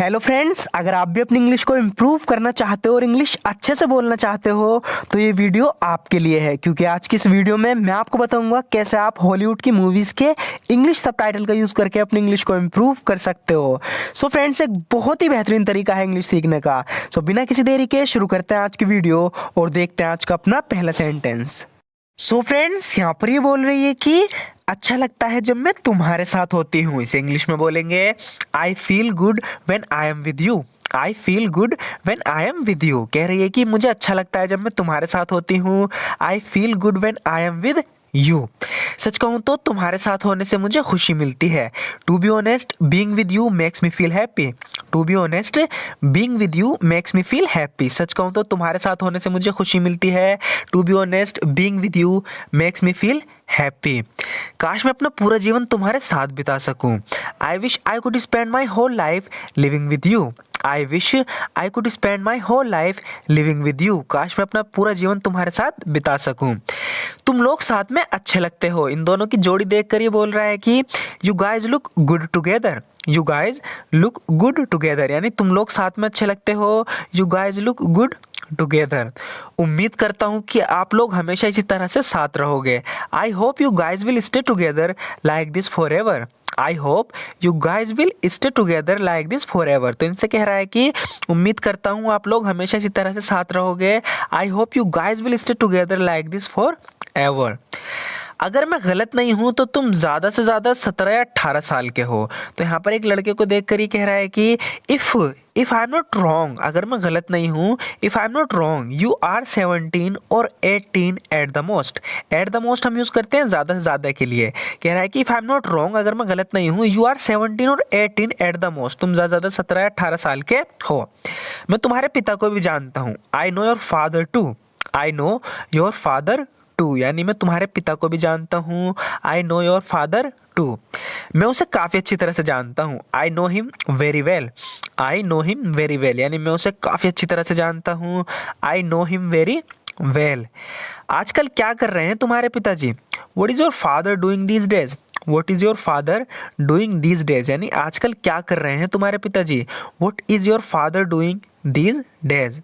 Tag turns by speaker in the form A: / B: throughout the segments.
A: Hello friends, अगर आप भी अपनी इंग्लिश को इम्प्रूव करना चाहते हो और इंग्लिश अच्छे से बोलना चाहते हो तो ये वीडियो आपके लिए है, क्योंकि आज की इस वीडियो में मैं आपको बताऊंगा कैसे आप हॉलीवुड की मूवीज़ के इंग्लिश सबटाइटल का यूज़ करके अपनी इंग्लिश को इम्प्रूव कर सकते हो। सो फ्रेंड्स, एक बहुत ही बेहतरीन तरीका है इंग्लिश सीखने का। सो बिना किसी देरी के शुरू करते हैं आज की वीडियो और देखते हैं आज का अपना पहला सेंटेंस। सो फ्रेंड्स, यहाँ पर ये बोल रही है कि अच्छा लगता है जब मैं तुम्हारे साथ होती हूँ। इसे इंग्लिश में बोलेंगे आई feel good when I am with you. I feel good when I am with you. कह रही है कि मुझे अच्छा लगता है जब मैं तुम्हारे साथ होती हूँ। I feel good when I am with you. सच कहूँ तो तुम्हारे साथ होने से मुझे खुशी मिलती है। To be honest, being with you makes me feel happy. To be honest, being with you makes me feel happy. सच कहूँ तो तुम्हारे साथ होने से मुझे खुशी मिलती है। To be honest, being with you makes me feel happy. काश मैं अपना पूरा जीवन तुम्हारे साथ बिता सकूं। I wish I could spend my whole life living with you. I wish I could spend my whole life living with you. काश मैं अपना पूरा जीवन तुम्हारे साथ बिता सकूं। तुम लोग साथ में अच्छे लगते हो। इन दोनों की जोड़ी देखकर ये बोल रहा है कि you guys look good together. You guys look good together, यानी तुम लोग साथ में अच्छे लगते हो। You guys look good together. उम्मीद करता हूँ कि आप लोग हमेशा इसी तरह से साथ रहोगे। I hope you guys will stay together like this for ever. I hope you guys will stay together like this for ever. तो इनसे कह रहा है कि उम्मीद करता हूँ आप लोग हमेशा इसी तरह से साथ रहोगे। I hope you guys will stay together like this for ever. अगर मैं गलत नहीं हूं तो तुम ज़्यादा से ज़्यादा 17 या 18 साल के हो। तो यहाँ पर एक लड़के को देखकर ही कह रहा है कि if I am not wrong, अगर मैं गलत नहीं हूँ, if I am not wrong you are 17 और 18 at the most. At the most हम यूज़ करते हैं ज़्यादा से ज़्यादा के लिए। कह रहा है कि if I am not wrong, अगर मैं गलत नहीं हूँ, यू आर 17 और 18 एट द मोस्ट, तुम ज़्यादा से ज़्यादा 17 या 18 साल के हो। मैं तुम्हारे पिता को भी जानता हूँ। I know your father too. I know your father too, यानी मैं तुम्हारे पिता को भी जानता हूँ। I know your father too. मैं उसे काफ़ी अच्छी तरह से जानता हूँ। I know him very well. I know him very well, यानी मैं उसे काफ़ी अच्छी तरह से जानता हूँ। I know him very well. आजकल क्या कर रहे हैं तुम्हारे पिताजी? What is your father doing these days. What is your father doing these days, यानी आजकल क्या कर रहे हैं तुम्हारे पिताजी। What is your father doing these days.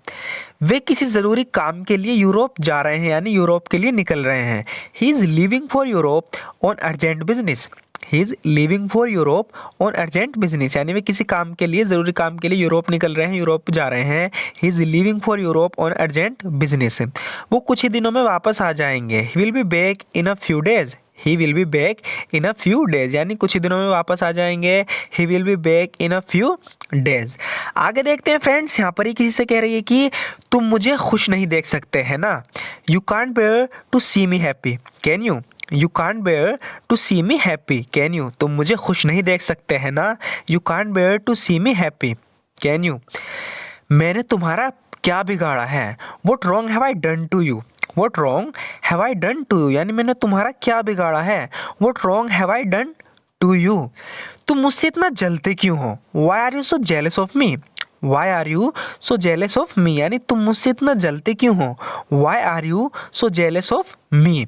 A: वे किसी ज़रूरी काम के लिए यूरोप जा रहे हैं, यानी यूरोप के लिए निकल रहे हैं। He is leaving for Europe on urgent business. He is leaving for Europe on urgent business, यानी वे किसी काम के लिए, ज़रूरी काम के लिए यूरोप निकल रहे हैं, यूरोप जा रहे हैं। He is leaving for Europe on urgent business. वो कुछ ही दिनों में वापस आ जाएंगे। He will be back in a few days. He will be back in a few days, यानी कुछ ही दिनों में वापस आ जाएंगे। He will be back in a few days. आगे देखते हैं फ्रेंड्स, यहाँ पर ही किसी से कह रही है कि तुम मुझे खुश नहीं देख सकते है ना। You can't bear to see me happy can you. You can't bear to see me happy can you. तुम मुझे खुश नहीं देख सकते है ना। You can't bear to see me happy can you. मैंने तुम्हारा क्या बिगाड़ा है। What wrong have I done to you. What wrong have I done to you, यानी मैंने तुम्हारा क्या बिगाड़ा है। What wrong have I done to you। तुम मुझसे इतना जलते क्यों हो। Why are you so jealous of me। Why are you so jealous of me, यानी तुम मुझसे इतना जलते क्यों हो। Why are you so jealous of me।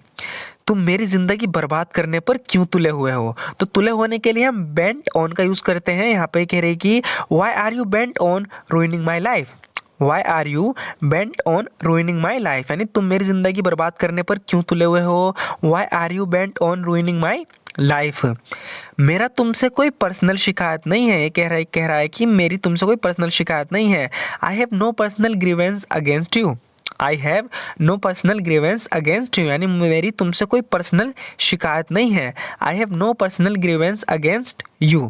A: तुम मेरी ज़िंदगी बर्बाद करने पर क्यों तुले हुए हो। तो तुले होने के लिए हम bent on का यूज़ करते हैं। यहाँ पे कह रही कि Why are you bent on ruining my life। Why are you bent on ruining my life, यानी तुम मेरी ज़िंदगी बर्बाद करने पर क्यों तुले हुए हो। Why are you bent on ruining my life। मेरा तुमसे कोई पर्सनल शिकायत नहीं है। ये कह रहा है कि मेरी तुमसे कोई पर्सनल शिकायत नहीं है। I have no personal grievance against you। I have no personal grievance against you, यानी मेरी तुमसे कोई पर्सनल शिकायत नहीं है। I have no personal grievance against you।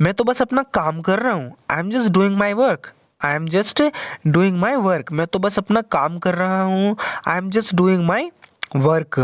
A: मैं तो बस अपना काम कर रहा हूँ। I am just doing my work। I am just doing my work, मैं तो बस अपना काम कर रहा हूँ। I am just doing my work.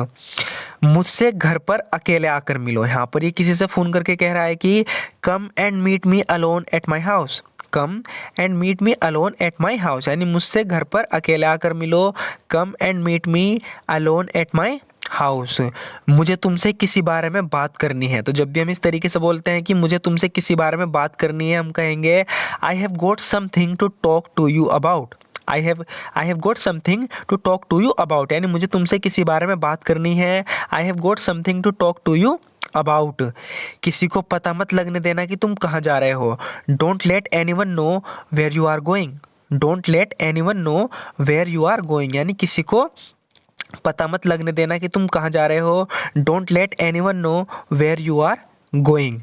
A: मुझसे घर पर अकेले आकर मिलो। यहाँ पर ये किसी से फ़ोन करके कह रहा है कि come and meet me alone at my house. Come and meet me alone at my house, यानी मुझसे घर पर अकेले आकर मिलो। Come and meet me alone at my house. मुझे तुमसे किसी बारे में बात करनी है। तो जब भी हम इस तरीके से बोलते हैं कि मुझे तुमसे किसी बारे में बात करनी है, हम कहेंगे I have got something to talk to you about. I have got something to talk to you about, यानी मुझे तुमसे किसी बारे में बात करनी है। I have got something to talk to you about, किसी को पता मत लगने देना कि तुम कहाँ जा रहे हो। Don't let anyone know where you are going. Don't let anyone know where you are going, यानी किसी को पता मत लगने देना कि तुम कहाँ जा रहे हो। Don't let anyone know where you are going,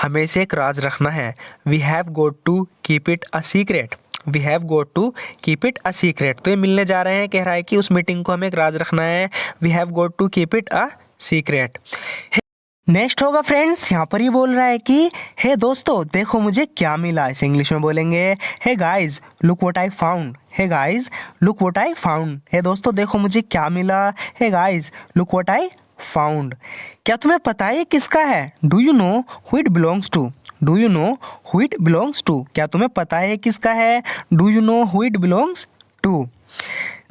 A: हमें इसे एक राज रखना है। We have got to keep it a secret. We have got to keep it a secret, तो ये मिलने जा रहे हैं, कह रहा है कि उस मीटिंग को हमें एक राज रखना है। We have got to keep it a secret. Next होगा फ्रेंड्स, यहाँ पर ही बोल रहा है कि हे दोस्तों देखो मुझे क्या मिला। इसे इंग्लिश में बोलेंगे hey guys look what I found. Hey guys look what I found. Hey दोस्तों देखो मुझे क्या मिला। Hey guys look what I found. क्या तुम्हें पता है ये किसका है? Do you know who it belongs to. Do you know who it belongs to, क्या तुम्हें पता है ये किसका है? Do you know who it belongs to.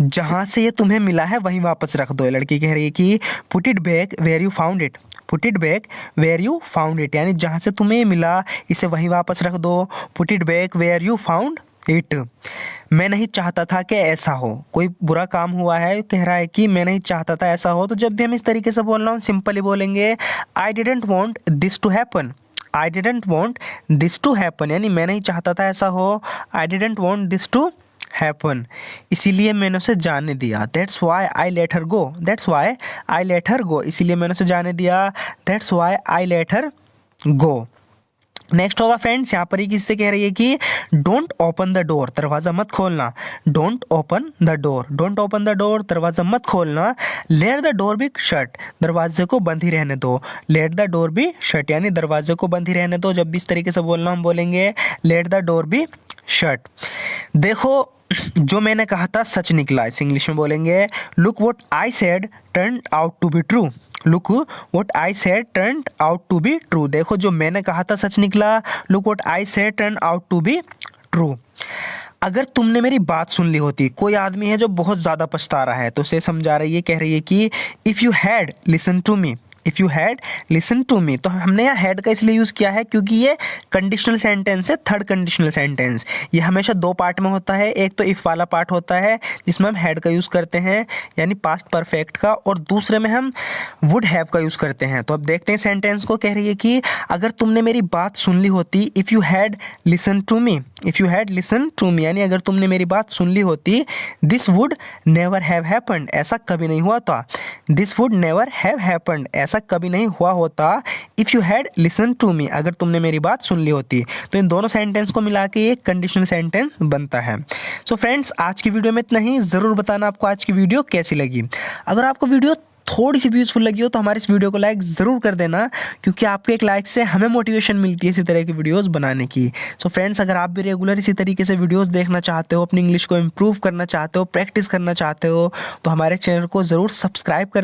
A: जहाँ से ये तुम्हें मिला है वहीं वापस रख दो। लड़की कह रही है कि put it back where you found it. Put it back where you found it, यानी जहाँ से तुम्हें मिला इसे वहीं वापस रख दो। Put it back where you found it. मैं नहीं चाहता था कि ऐसा हो, कोई बुरा काम हुआ है, कह रहा है कि मैं नहीं चाहता था ऐसा हो। तो जब भी हम इस तरीके से बोल रहा हूँ सिंपली बोलेंगे I didn't want this to happen. I didn't want this to happen, यानी मैं नहीं चाहता था ऐसा हो। I didn't want this to happen, इसीलिए मैंने उसे जाने दिया। That's why I let her go. That's why I let her go, इसीलिए मैंने उसे जाने दिया। That's why I let her go. Next होगा फ्रेंड्स, यहाँ पर ही किससे कह रही है कि डोंट ओपन द डोर, दरवाज़ा मत खोलना। Don't open the door. Don't open the door, दरवाज़ा मत खोलना। Let the door be shut, दरवाजे को बंद ही रहने दो। Let the door be shut, यानी दरवाजे को बंद ही रहने दो। जब भी इस तरीके से बोलना हम बोलेंगे let the door be shut. देखो जो मैंने कहा था सच निकला, इस इंग्लिश में बोलेंगे look what I said turn out to be true. Look what I said turn out to be true, देखो जो मैंने कहा था सच निकला। Look what I said turn out to be true. अगर तुमने मेरी बात सुन ली होती, कोई आदमी है जो बहुत ज़्यादा पछता रहा है तो उसे समझा रही है, कह रही है कि if you had listen to me. If you had listen to me, तो हमने यहाँ हैड का इसलिए यूज़ किया है क्योंकि ये कंडीशनल सेंटेंस है, थर्ड कंडीशनल सेंटेंस। ये हमेशा दो पार्ट में होता है, एक तो इफ़ वाला पार्ट होता है जिसमें हम हैड का यूज़ करते हैं यानी पास्ट परफेक्ट का, और दूसरे में हम वुड हैव का यूज़ करते हैं। तो अब देखते हैं सेंटेंस को, कह रही है कि अगर तुमने मेरी बात सुन ली होती, if you had listen to me. If you had listen to me, यानी अगर तुमने मेरी बात सुन ली होती। This would never have happened, ऐसा कभी नहीं हुआ था। This would never have happened, ऐसा कभी नहीं हुआ होता। If you had listen to me, अगर तुमने मेरी बात सुन ली होती। तो इन दोनों सेंटेंस को मिला के एक कंडीशनल सेंटेंस बनता है। सो फ्रेंड्स आज की वीडियो में इतना ही। ज़रूर बताना आपको आज की वीडियो कैसी लगी। अगर आपको वीडियो थोड़ी सी भी यूज़फुल लगी हो तो हमारे इस वीडियो को लाइक ज़रूर कर देना, क्योंकि आपके एक लाइक से हमें मोटिवेशन मिलती है इसी तरह की वीडियोस बनाने की। सो फ्रेंड्स अगर आप भी रेगुलर इसी तरीके से वीडियोस देखना चाहते हो, अपनी इंग्लिश को इम्प्रूव करना चाहते हो, प्रैक्टिस करना चाहते हो, तो हमारे चैनल को ज़रूर सब्सक्राइब कर